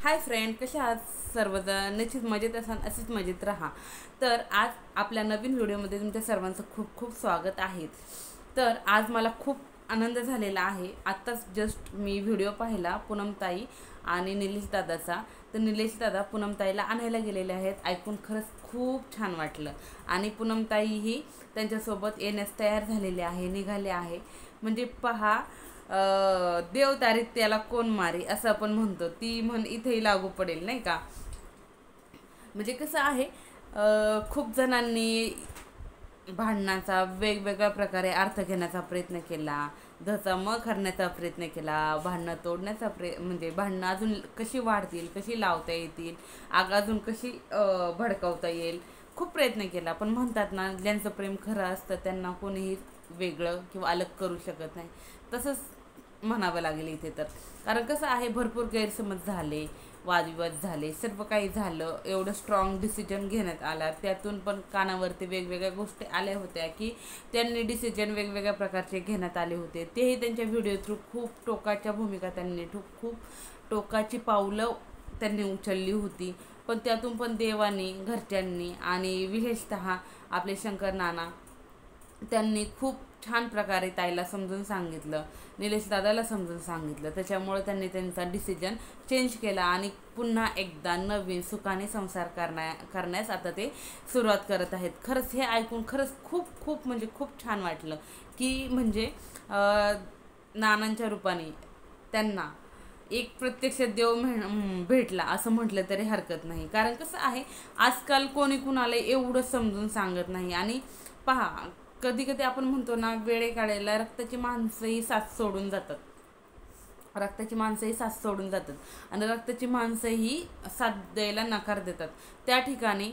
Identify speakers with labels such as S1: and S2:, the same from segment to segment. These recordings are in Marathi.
S1: हाय फ्रेंड, कशा आहात सर्वजण? निश्चित मजेत असाल, असेच मजेत राहा. तर आज आपल्या नवीन व्हिडिओमध्ये तुमच्या सर्वांचं खूप खूप स्वागत आहे. तर आज मला खूप आनंद झालेला आहे. आत्ताच जस्ट मी व्हिडिओ पाहिला पूनमताई आणि निलेश दादाचा. तर निलेश दादा पूनमताईला आणायला गेलेले आहेत. ऐकून खरंच खूप छान वाटलं. आणि पूनमताईही त्यांच्यासोबत येण्यास तयार झालेले आहे, निघाले आहे. म्हणजे पहा, देव तारीख त्याला कोण मारी असं आपण म्हणतो. ती म्हण इथेही लागू पडेल, नाही का? म्हणजे कसं आहे, खूप जणांनी भांडणाचा वेगवेगळ्या प्रकारे अर्थ घेण्याचा प्रयत्न केला, धचा म करण्याचा प्रयत्न केला, भांडणं तोडण्याचा म्हणजे भांडणं अजून कशी वाढतील, कशी लावता येतील, आग अजून कशी भडकावता येईल, खूप प्रयत्न केला. पण म्हणतात ना, ज्यांचं प्रेम खरं असतं त्यांना कोणीही वेगळं किंवा अलग करू शकत नाही. तसंच म्हणावं लागेल इथे. तर कारण कसं आहे, भरपूर गैरसमज झाले, वादविवाद झाले, सर्व काही झालं. एवढं स्ट्रॉंग डिसिजन घेण्यात आला, त्यातून पण कानावरती वेगवेगळ्या गोष्टी आल्या होत्या की त्यांनी डिसिजन वेगवेगळ्या प्रकारचे घेण्यात आले होते. तेही त्यांच्या व्हिडिओ थ्रू खूप टोकाच्या भूमिका त्यांनी खूप टोकाची पावलं त्यांनी उचलली होती. पण त्यातून पण देवानी, घरच्यांनी आणि विशेषतः आपले शंकर नाना त्यांनी खूप छान प्रकारे ताईला समजून सांगितलं, निलेश दादाला समजून सांगितलं. त्याच्यामुळे त्यांनी त्यांचा डिसिजन चेंज केला आणि पुन्हा एकदा नवीन सुखाने संसार करण्यास आता ते सुरुवात करत आहेत. खरंच हे ऐकून खरंच खूप खूप म्हणजे खूप छान वाटलं की म्हणजे नानांच्या रूपाने त्यांना एक प्रत्यक्ष देव भेटला असं म्हटलं तरी हरकत नाही. कारण कसं आहे, आजकाल कोणी कुणाला एवढं समजून सांगत नाही. आणि पहा, कधी कधी आपण म्हणतो ना, वेळे काढायला रक्ताची माणसंही साथ सोडून जातात. आणि रक्ताची माणसंही साथ द्यायला नकार देतात. त्या ठिकाणी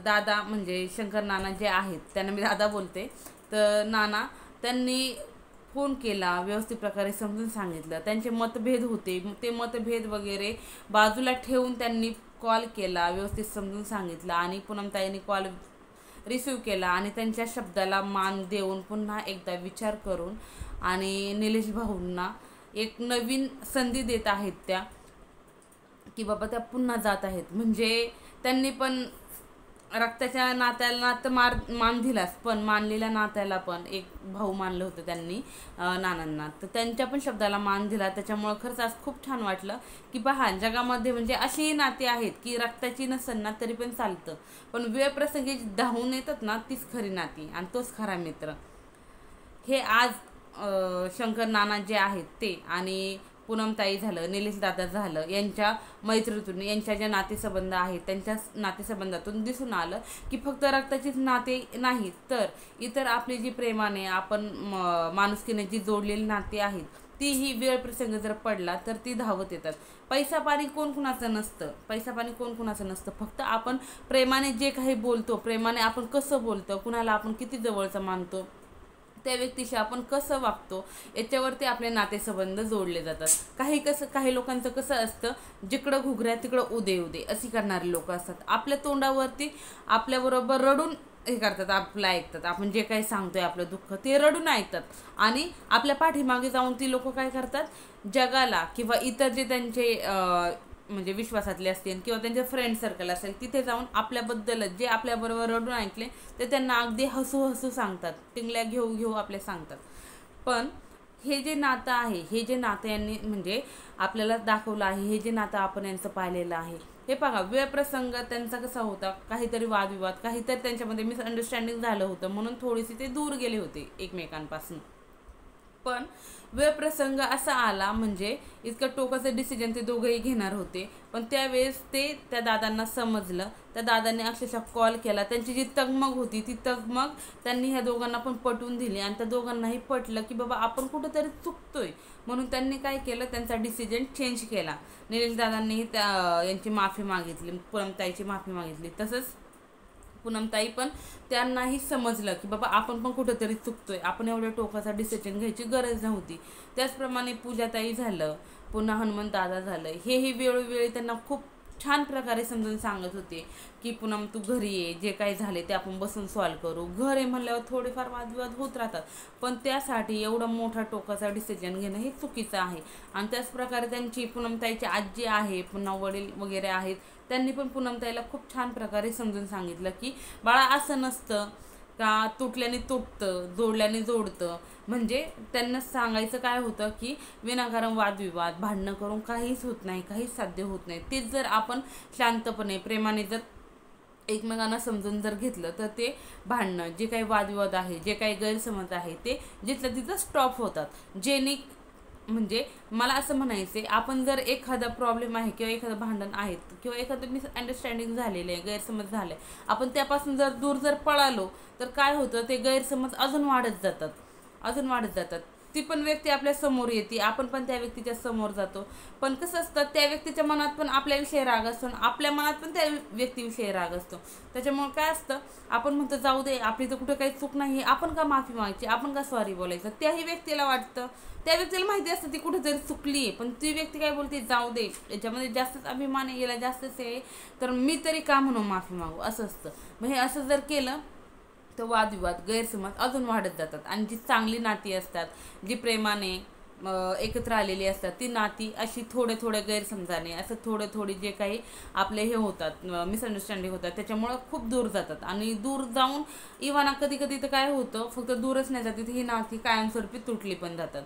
S1: दादा म्हणजे शंकर नाना जे आहेत, त्यांना मी दादा बोलते. तर नाना त्यांनी फोन केला, व्यवस्थित प्रकारे समजून सांगितलं. त्यांचे मतभेद होते, ते मतभेद वगैरे बाजूला ठेवून त्यांनी कॉल केला, व्यवस्थित समजून सांगितलं. आणि पूनमताईंनी कॉल रिसीव केला आणि त्यांच्या शब्दाला मान देऊन पुन्हा एकदा विचार करून आणि निलेश भाऊंना एक नवीन संधी देत आहेत त्या, की बाबा त्या पुन्हा जात आहेत. म्हणजे त्यांनी पण रक्ताच्या नात्याला तर मान दिलाच, पण मानलेल्या नात्याला पण एक भाऊ मानलं होतं त्यांनी नानांना. तर त्यांच्या पण शब्दाला मान दिला. त्याच्यामुळं खरंच आज खूप छान वाटलं की पहा, जगामध्ये म्हणजे अशीही नाती आहेत की रक्ताची नसेल ना तरी पण चालतं, पण वेळ प्रसंगी धावून येतात ना, तीच खरी नाती आणि तोच खरा मित्र. हे आज शंकर नाना जे आहेत ते आणि पूनमताई झालं, निलेश दादा झालं, यांच्या मैत्रीतून, यांच्या ज्या नातेसंबंध आहेत त्यांच्या नातेसंबंधातून दिसून आलं की फक्त रक्ताचीच नाते नाही, तर इतर आपली जी प्रेमाने आपण माणुसकीने जी जोडलेली नाती आहेत, तीही वेळ प्रसंग जर पडला तर ती धावत येतात. पैसा पाणी कोण कुणाचं नसतं. फक्त आपण प्रेमाने जे काही बोलतो, प्रेमाने आपण कसं बोलतो, कुणाला आपण किती जवळचं मानतो, त्या व्यक्तीशी आपण कसं वागतो, याच्यावरती आपले नातेसंबंध जोडले जातात. काही लोकांचं कसं असतं, जिकडं घुगऱ्या तिकडं उदे अशी करणारे लोक असतात. आपल्या तोंडावरती आपल्याबरोबर रडून हे करतात, आपलं ऐकतात. आपण जे काही सांगतोय आपलं दुःख ते रडून ऐकतात. आणि आपल्या पाठीमागे जाऊन ती लोक काय करतात, जगाला किंवा इतर जे त्यांचे म्हणजे विश्वासातले असतील किंवा त्यांचे फ्रेंड सर्कल असेल, तिथे जाऊन आपल्याबद्दलच जे आपल्याबरोबर रडून ऐकले ते त्यांना अगदी हसू सांगतात, टिंगल्या घेऊ आपले सांगतात. पण हे जे नातं आहे, हे जे नातं यांनी म्हणजे आपल्याला दाखवलं आहे, हे जे नातं आपण यांचं पाहिलेलं आहे, हे बघा, वेळ प्रसंग त्यांचा कसा होता, काहीतरी वादविवाद, काहीतरी त्यांच्यामध्ये मिसअंडरस्टँडिंग झालं होतं, म्हणून थोडीशी ते दूर गेले होते एकमेकांपासून. पण वेळ प्रसंग असा आला, म्हणजे इतकं टोकाचं डिसिजन ते दोघंही घेणार होते, पण त्यावेळेस ते त्या दादांना समजलं. त्या दादांनी अक्षरशः कॉल केला. त्यांची जी तगमग होती ती तगमग त्यांनी ह्या दोघांना पण पटवून दिली आणि त्या दोघांनाही पटलं की बाबा आपण कुठंतरी चुकतोय. म्हणून त्यांनी काय केलं, त्यांचा डिसिजन चेंज केला. निलेश दादांनी यांची माफी मागितली, पूनमताईची माफी मागितली. तसंच पूनमताई पण त्यांनाही समजलं की बाबा आपण पण कुठंतरी चुकतोय, आपण एवढ्या टोकाचा डिसिजन घ्यायची गरज नव्हती. त्याचप्रमाणे पूजाताई झालं, पुन्हा हनुमंत दादा झालं, हेही वेळोवेळी त्यांना खूप छान प्रकारे समजून सांगत होते की पूनम तू घरी ये, जे काही झाले ते आपण बसून सॉल्व करू. घर आहे म्हणल्यावर थोडेफार वादविवाद होत राहतात, पण त्यासाठी एवढा मोठा टोकाचा डिसिजन घेणं हे चुकीचं आहे. आणि त्याच प्रकारे त्यांची पूनमताईची आजी आहे, पुन्हा वडील वगैरे आहेत, त्यांनी पण पूनमताईला खूप छान प्रकारे समजून सांगितलं की बाळा असं नसतं का, तुटल्याने तुटतं, जोडल्याने जोडतं. म्हणजे त्यांना सांगायचं काय होतं की विनाकारण वादविवाद भांडणं करून काहीच होत नाही, काहीच साध्य होत नाही. तेच जर आपण शांतपणे प्रेमाने जर एकमेकांना समजून जर घेतलं तर ते भांडणं, जे काही वादविवाद आहे, जे काही गैरसमज आहे, ते जिथलं तिथं स्टॉप होतात. जेणे म्हणजे मला असं म्हणायचं आहे, आपण जर एखादा प्रॉब्लेम आहे किंवा एखादं भांडण आहे किंवा एखादं मिसअंडरस्टँडिंग झालेलं आहे, गैरसमज झालं आहे, आपण त्यापासून जर दूर जर पळालो तर काय होतं, ते गैरसमज अजून वाढत जातात, अजून वाढत जातात. ती पण व्यक्ती आपल्या समोर येते, आपण पण त्या व्यक्तीच्या समोर जातो. पण कसं असतं, त्या व्यक्तीच्या मनात पण आपल्याविषयी राग असतो आणि आपल्या मनात पण त्या व्यक्तीविषयी राग असतो. त्याच्यामुळे काय असतं, आपण म्हणतो जाऊ दे, आपली तर कुठं काही चूक नाही, आपण का माफी मागायची, आपण का सॉरी बोलायचं. त्याही व्यक्तीला वाटतं, त्या व्यक्तीला माहिती असतं ती कुठेतरी चुकली आहे, पण ती व्यक्ती काय बोलते, जाऊ दे, याच्यामध्ये जास्तच अभिमान आहे, याला जास्तच आहे, तर मी तरी का म्हणून माफी मागू, असं असतं. मग हे असं जर केलं तर वादविवाद गैरसमज अजून वाढत जातात. आणि जी चांगली नाती असतात, जी प्रेमाने एकत्र आलेली असतात, ती नाती अशी थोडे थोडे गैरसमजाने असं थोडे जे काही आपले हे होतात, मिसअंडरस्टँडिंग होतात, त्याच्यामुळं खूप दूर जातात. आणि दूर जाऊन इव्हन कधी कधी तर काय होतं, फक्त दूरच नाही जाते, ही नाती कायमस्वरूपी तुटली पण जातात.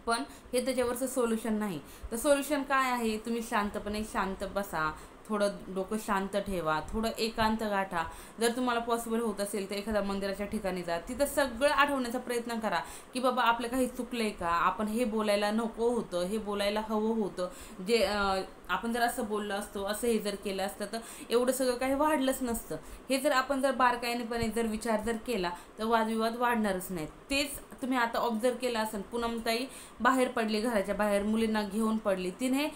S1: पण हे त्याच्यावरचं सोल्युशन नाही. तर सोल्युशन काय आहे, तुम्ही शांतपणे शांत बसा, थोडं डोकं शांत ठेवा, थोडं एकांत गाठा. जर तुम्हाला पॉसिबल होत असेल तर एखाद्या मंदिराच्या ठिकाणी जा, तिथं सगळं आठवण्याचा प्रयत्न करा की बाबा आपलं काही चुकलंय का, आपण हे बोलायला नको होतं, हे बोलायला हवं होतं, जे आपण जर असं बोललो असतो, असं हे जर केलं असतं तर एवढं सगळं काही वाढलंच नसतं. हे जर आपण जर बारकाईनेपणे जर विचार जर केला तर वादविवाद वाढणारच नाहीत. तेच तुम्ही आता ऑब्झर्व केलं असेल, पूनमताई बाहेर पडली, घराच्या बाहेर मुलींना घेऊन पडली, तिने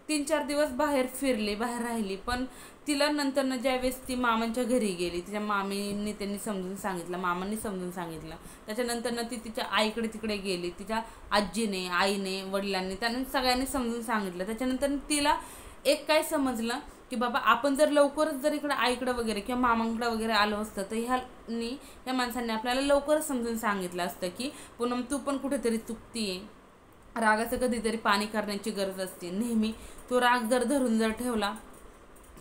S1: 3-4 दिवस बाहेर फिरली, बाहेर राहिली. पण तिला नंतर ज्यावेळेस ती मामांच्या घरी गेली, तिच्या मामींनी त्यांनी समजून सांगितलं, मामांनी समजून सांगितलं, त्याच्यानंतर ती तिच्या आईकडे तिकडे गेली, तिच्या आजीने, आईने, वडिलांनी, त्यांनी सगळ्यांनी समजून सांगितलं. त्याच्यानंतर तिला एक काय समजलं की बाबा आपण जर लवकरच जर इकडं आईकडं वगैरे किंवा मामांकडे वगैरे आलो असतं तर ह्या माणसांनी आपल्याला लवकरच समजून सांगितलं असतं की पूनम तू पण कुठेतरी चुकतीये, रागाचं कधीतरी पाणी करण्याची गरज असते. नेहमी तो राग जर धरून जर ठेवला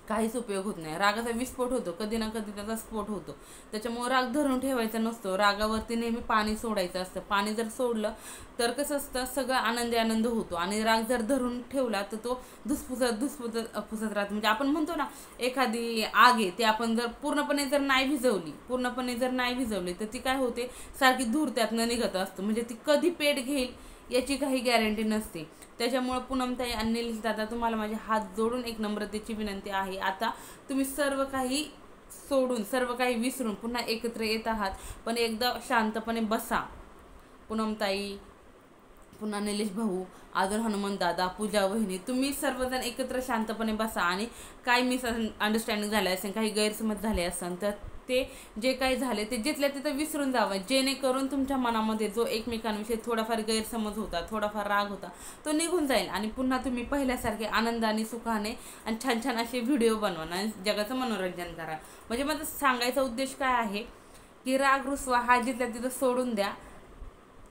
S1: काहीच उपयोग होत नाही. रागाचा विस्फोट होतो, कधी ना कधी त्याचा स्फोट होतो. त्याच्यामुळे राग धरून ठेवायचा नसतो, रागावरती नेहमी पाणी सोडायचं असतं. पाणी जर सोडलं तर कसं असतं, सगळं आनंद होतो. आणि राग जर धरून ठेवला तर तो धुसफुसत राहतो. म्हणजे आपण म्हणतो ना, एखादी आग आहे, ती आपण जर पूर्णपणे जर नाही भिजवली तर ती काय होते, सारखी धूर त्यातनं निघत असतो. म्हणजे ती कधी पेट घेईल याची काही गॅरंटी नसते. त्याच्यामुळे पूनमताई आणि निलेश दादा, तुम्हाला माझे हात जोडून एक नम्रतेची विनंती आहे, आता तुम्ही सर्व काही सोडून, सर्व काही विसरून पुन्हा एकत्र येत आहात, पण एकदा शांतपणे बसा. पूनमताई, पुन्हा निलेश भाऊ, अजून हनुमान दादा, पूजा वहिनी, तुम्ही सर्वजण एकत्र शांतपणे बसा. आणि काय मिसअंडरस्टँडिंग झाले असेल, काही गैरसमज झाले असेल तर ते जे काही झाले ते जिथल्या तिथं विसरून जावं, जेणेकरून तुमच्या मनामध्ये जो एकमेकांविषयी थोडाफार गैरसमज होता, थोडाफार राग होता, तो निघून जाईल. आणि पुन्हा तुम्ही पहिल्यासारखे आनंदाने, सुखाने आणि छान छान असे व्हिडिओ बनवा आणि जगाचं मनोरंजन करा. म्हणजे माझा सांगायचा उद्देश काय आहे की राग रुसवा हा जिथल्या तिथं सोडून द्या,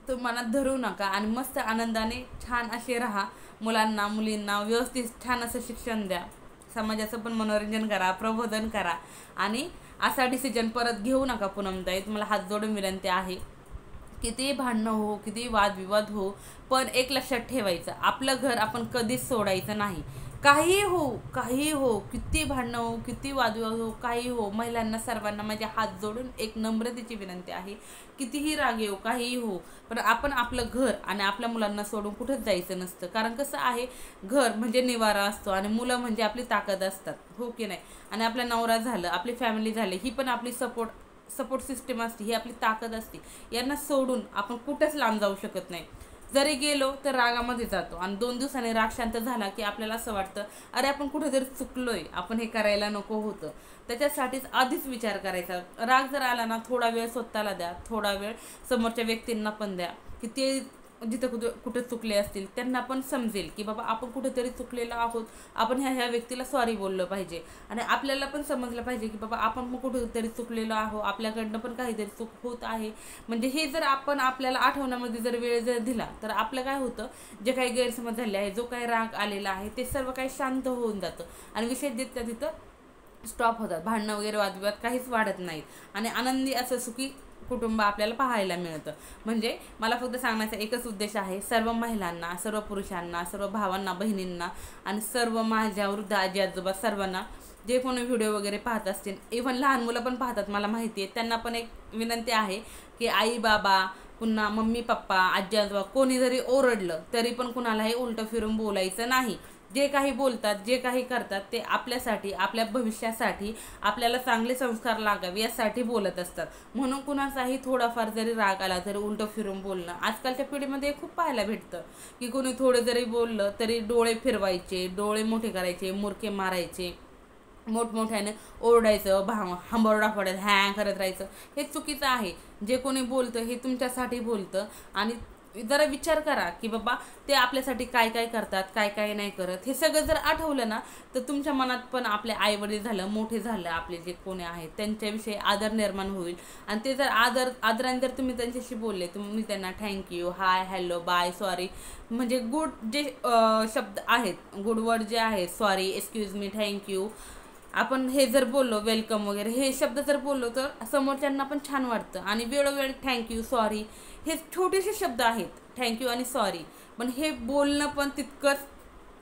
S1: तो मनात धरू नका आणि मस्त आनंदाने छान असे राहा. मुलांना, मुलींना व्यवस्थित छान असं शिक्षण द्या, समाजाचं पण मनोरंजन करा, प्रबोधन करा. आणि असा डिसिजन परत घेऊ नका. पूनमताई, तुम्हाला हात जोडून विनंती आहे, किती भांडणं हो, किती वादविवाद हो, पण एक लक्षात ठेवायचं, आपलं घर आपण कधीच सोडायचं नाही. काही हो, किती भांडणं हो, किती वादविवाद हो, काही हो, महिलांना सर्वांना माझे हात जोडून एक नम्रतेची विनंती आहे, कितीही राग येऊ, काहीही हो, पण आपण आपलं घर आणि आपल्या मुलांना सोडून कुठंच जायचं नसतं. कारण कसं आहे, घर म्हणजे निवारा असतो आणि मुलं म्हणजे आपली ताकद असतात, हो की नाही. आणि आपला नवरा झालं, आपली फॅमिली झाली, ही पण आपली सपोर्ट सिस्टीम असते, ही आपली ताकद असते. यांना सोडून आपण कुठंच लांब जाऊ शकत नाही. जरी गेलो तर रागामध्ये जातो आणि 2 दिवसांनी राग शांत झाला की आपल्याला असं वाटतं, अरे आपण कुठेतरी चुकलोय, आपण हे करायला नको होतं. त्याच्यासाठीच आधीच विचार करायचा. राग जर आला ना, थोडा वेळ स्वतःला द्या, थोडा वेळ समोरच्या व्यक्तींना पण द्या, की ते जिथं कुठे चुकले असतील त्यांना पण समजेल की बाबा आपण कुठेतरी चुकलेलो आहोत, आपण ह्या व्यक्तीला सॉरी बोललं पाहिजे. आणि आपल्याला पण समजलं पाहिजे की बाबा आपण पण कुठेतरी चुकलेलो आहोत, आपल्याकडनं पण काहीतरी चूक होत आहे. म्हणजे हे जर आपण आपल्याला आठवण्यामध्ये जर वेळ जर दिला तर आपलं काय होतं, जे काही गैरसमज झाले आहे, जो काही राग आलेला आहे, ते सर्व काही शांत होऊन जातं आणि विषय तिथं स्टॉप होतात. भांडणं वगैरे वादविवाद काहीच वाढत नाहीत आणि आनंदी असं सुखी कुटुंब आपल्याला पाहायला मिळतं. म्हणजे मला फक्त सांगण्याचा एकच उद्देश आहे, सर्व महिलांना, सर्व पुरुषांना, सर्व भावांना, बहिणींना आणि सर्व माझ्या वृद्ध आजी आजोबा सर्वांना, जे कोणी व्हिडिओ वगैरे पाहत असतील, इव्हन लहान मुलं पण पाहतात मला माहिती आहे, त्यांना पण एक विनंती आहे की आई बाबा, पुन्हा मम्मी पप्पा, आजी आजोबा कोणी जरी ओरडलं तरी पण कुणालाही उलटं फिरून बोलायचं नाही. जे काही बोलतात, जे काही करतात ते आपल्यासाठी, आपल्या भविष्यासाठी, आपल्याला चांगले संस्कार लागावे यासाठी बोलत असतात. म्हणून कुणाचाही थोडाफार जरी राग आला तरी उलटं फिरून बोलणं आजकालच्या पिढीमध्ये खूप पाहायला भेटतं की कोणी थोडं जरी बोललं तरी डोळे फिरवायचे, डोळे मोठे करायचे, मुरके मारायचे, मोठमोठ्याने ओरडायचं, हंबरडा फोडायचं, हॅं करत राहायचं. हे चुकीचं आहे. जे कोणी बोलतं हे तुमच्यासाठी बोलतं आणि जरा विचार करा की बाबा ते आपल्यासाठी काय काय करतात, काय काय नाही करत. हे सगळं जर आठवलं ना तर तुमच्या मनात पण आपले आईवडील झालं, मोठे झालं, आपले जे कोणी आहेत त्यांच्याविषयी आदर निर्माण होईल. आणि ते जर आदराने जर तुम्ही त्यांच्याशी बोलले, तुम्ही त्यांना थँक्यू, हाय, हॅलो, बाय, सॉरी, म्हणजे गुड जे शब्द आहेत, गुड वर्ड जे आहेत, सॉरी, एक्सक्यूज मी, थँक्यू, आपण हे जर बोललो, वेलकम वगैरे हे शब्द जर बोललो तर समोरच्यांना पण छान वाटतं. आणि वेळोवेळी थँक्यू, सॉरी हे छोटेसे शब्द आहेत, थँक्यू आणि सॉरी, पण हे बोलणं पण तितकंच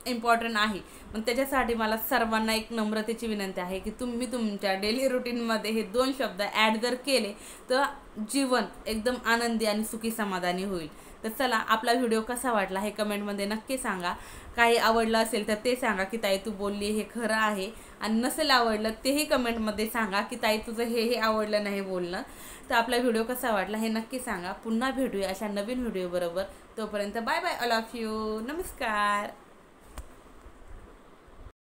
S1: इम्पॉर्टंट आहे. पण त्याच्यासाठी मला सर्वांना एक नम्रतेची विनंती आहे की तुम्ही तुमच्या डेली रुटीनमध्ये हे 2 शब्द ॲड जर केले तर जीवन एकदम आनंदी आणि सुखी समाधानी होईल. तर चला, आपला व्हिडिओ कसा वाटला हे कमेंटमध्ये नक्की सांगा. काही आवडलं असेल तर ते सांगा की ताई तू बोलली हे खरं आहे, आणि नसेल आवडलं तेही कमेंटमध्ये सांगा की ताई तुझं हे आवडलं नाही बोलणं. तर आपला व्हिडिओ कसा वाटला हे नक्की सांगा. पुन्हा भेटूया अशा नवीन व्हिडिओ बरोबर. तोपर्यंत bye bye, all of you, नमस्कार.